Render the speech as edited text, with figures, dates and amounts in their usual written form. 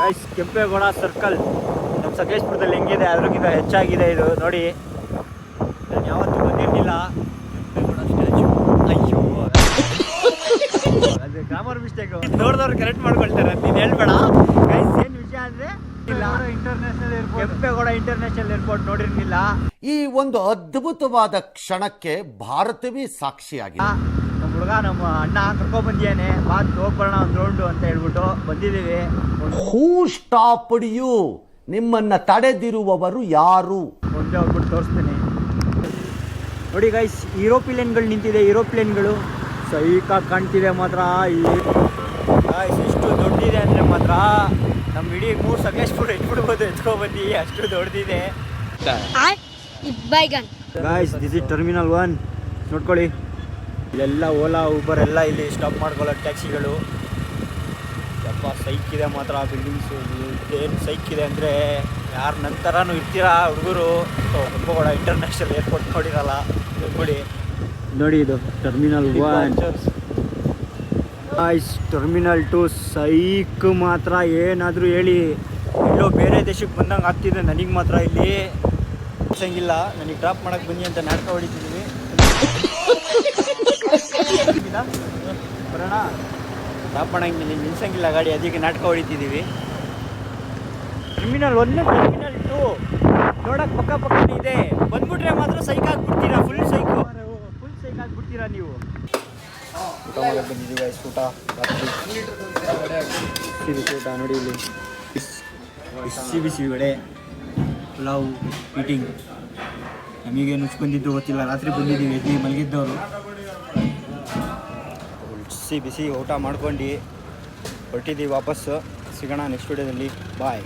Guys Kempegowda circle ನಮ್ಮ ಸಕಲೇಶ್ಪುರದಲ್ಲಿ ಹೆಂಗಿದೆ ಅದಕ್ಕಿಂತ ಹೆಚ್ಚಾಗಿದೆ ಇದು ನೋಡಿ. ನಾನು ಯಾವತ್ತೂ ಬಂದಿರಲಿಲ್ಲ. ಕೆಂಪೇಗೌಡ ಸ್ಟ್ಯಾಚು ಅಯ್ಯೋ ಅದು ಗ್ರಾಮರ್ ಮಿಸ್ಟೇಕ್. ನೋಡಿದವ್ರು ಕರೆಕ್ಟ್ ಮಾಡ್ಕೊಳ್ತಾರೆ ನೀನು ಹೇಳ್ಬೇಡ. ಗೈಸ್ ಏನು ವಿಷಯ ಅಂದರೆ international airport Kempegowda international airport ನೋಡಿರಲಿಲ್ಲ. ಈ ಒಂದು ಅದ್ಭುತವಾದ ಕ್ಷಣಕ್ಕೆ ಭಾರತವೇ ಸಾಕ್ಷಿಯಾಗಿದೆ. ನಮ್ಮ ಹುಡುಗ ನಮ್ಮ ಅಣ್ಣ ಕರ್ಕೊಬಂದಿಯಾನೆ ಮಾತು ಹೋಗ್ಬರೋಣ ಒಂದು ರೌಂಡು ಅಂತ ಹೇಳ್ಬಿಟ್ಟು ಬಂದಿದ್ದೀವಿ. ಹೂ ಸ್ಟಾಪ್ಡ್ ಯು? ನಿಮ್ಮನ್ನ ತಡೆದಿರುವವರು ಯಾರು? ಒಂದೇ ಹೋಗ್ಬಿಟ್ಟು ತೋರಿಸ್ತೀನಿ ನೋಡಿ ಗೈಸ್. ಏರೋಪ್ಲೇನ್ಗಳು ನಿಂತಿದೆ. ಏರೋಪ್ಲೇನ್ಗಳು ಸೈಕಾಗಿ ಕಾಣ್ತಿದೆ ಮಾತ್ರ. ಗೈಸ್ ಎಷ್ಟು ದೊಡ್ಡದಿದೆ ಅಂದರೆ ಮಾತ್ರ ನಮ್ಮ ಇಡೀ 3 ಸಕಲೇಶ್ಪುರ ಇಟ್ಬಿಡ್ಬೋದು ಎತ್ಕೊಬಂದು, ಅಷ್ಟು ದೊಡ್ಡದಿದೆ ಗೈಸ್. ದಿಸ್ ಇಸ್ ಟರ್ಮಿನಲ್ 1 ನೋಡ್ಕೊಳ್ಳಿ. ಇಲ್ಲೆಲ್ಲ ಓಲಾ ಊಬರ್ ಎಲ್ಲ ಇಲ್ಲಿ ಸ್ಟಾಪ್ ಮಾಡ್ಕೊಳ್ಳೋ ಟ್ಯಾಕ್ಸಿಗಳು. ಯಪ್ಪ ಸೈಕ್ ಇದೆ ಮಾತ್ರ ಬಿಲ್ಡಿಂಗ್ಸು. ಏನು ಸೈಕ್ ಇದೆ ಅಂದರೆ ಯಾರು ನಂತರನೂ ಇರ್ತೀರಾ ಹುಡುಗರು. ಕೆಂಪೇಗೌಡ ಇಂಟರ್ನ್ಯಾಷನಲ್ ಏರ್ಪೋರ್ಟ್ ನೋಡಿರಲ್ಲ ನೋಡಿ. ನೋಡಿ ಇದು ಟರ್ಮಿನಲ್ 1. ಟರ್ಮಿನಲ್ 2 ಸೈಕ್ ಮಾತ್ರ. ಏನಾದರೂ ಹೇಳಿ ಎಲ್ಲೋ ಬೇರೆ ದೇಶಕ್ಕೆ ಬಂದಂಗೆ ಆಗ್ತಿದೆ ನನಗೆ ಮಾತ್ರ. ಇಲ್ಲಿ ನಿಲ್ಸಂಗಿಲ್ಲ. ನನಗೆ ಡ್ರಾಪ್ ಮಾಡೋಕ್ಕೆ ಬನ್ನಿ ಅಂತ ನಾಟಕ ಹೊಡಿತಿದ್ದೀವಿ. ಬರೋಣ ಡ್ರಾಪ್ ಮಾಡೋಂಗೆ ನಿಲ್ಸಂಗಿಲ್ಲ ಗಾಡಿ, ಅದಕ್ಕೆ ನಾಟಕ ಹೊಡಿತಿದ್ದೀವಿ. ಟರ್ಮಿನಲ್ 1 ಟರ್ಮಿನಲ್ 2 ನೋಡೋಕೆ ಪಕ್ಕ ಇದೆ. ಬಂದ್ಬಿಟ್ರೆ ಮಾತ್ರ ಸೈಕ್ ಆಗಿಬಿಡ್ತೀರಾ. ಫುಲ್ ಸೈಕ್ ಆಗಿಬಿಡ್ತೀರಾ ನೀವು. ಊಟ ಮಾಡೋಕ್ಕೆ ಬಂದಿದ್ದೀವಿ ಗೈಸ್. ಊಟ ಬಿಸಿ ಊಟ ನೋಡಿ. ಇಲ್ಲಿ ಬಿಸಿ ವಡೆ ಪಲಾವು ಈಟಿಂಗ್. ನಮಗೇನು ಬಂದಿದ್ದು ಗೊತ್ತಿಲ್ಲ. ರಾತ್ರಿ ಬಂದಿದ್ದೀವಿ ಎದ್ದು ಮಲಗಿದ್ದವರು. ಬಿಸಿ ಊಟ ಮಾಡ್ಕೊಂಡು ಹೊರಟಿದ್ದೀವಿ ವಾಪಸ್ಸು. ಸಿಗೋಣ ನೆಕ್ಸ್ಟ್ ವಿಡಿಯೋದಲ್ಲಿ. ಬಾಯ್.